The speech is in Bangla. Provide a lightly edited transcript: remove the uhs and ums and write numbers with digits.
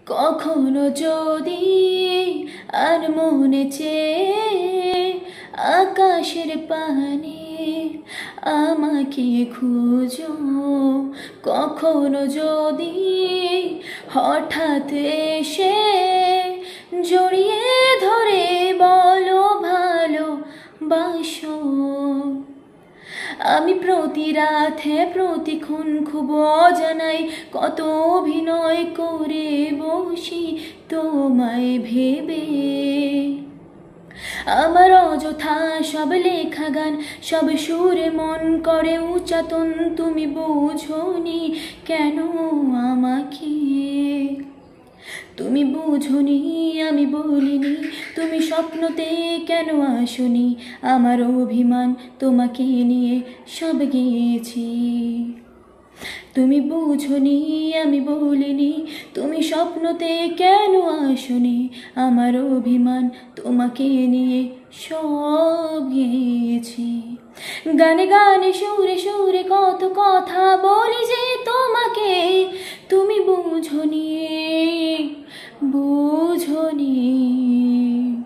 কখনো যদি আর মনে চেয়ে আকাশের পানে আমাকে খুঁজো, কখনো যদি হঠাৎ এসে জড়িয়ে ধরে বলো ভালোবাসো। আমি প্রতি রাতে প্রতিক্ষণ খুব অজানাই কত অভিনয় করে বসি তোমায় ভেবে। আমার অযথা সব লেখা গান, সব সুরে মন করে উচ্চাতন, তুমি বুঝোনি কেন আমাকে। তুমি বুঝোনি আমি বলিনি, তুমি স্বপ্নতে কেন আসনি, আমার অভিমান তোমাকে নিয়ে সব গিয়েছি। তুমি বুঝোনি আমি বলিনি, তুমি স্বপ্নতে কেন আসনি, আমার অভিমান তোমাকে নিয়ে সব গিয়েছি। গানে গানে সুরে সুরে কত কথা বলি যে তোমাকে, তুমি বুঝোনি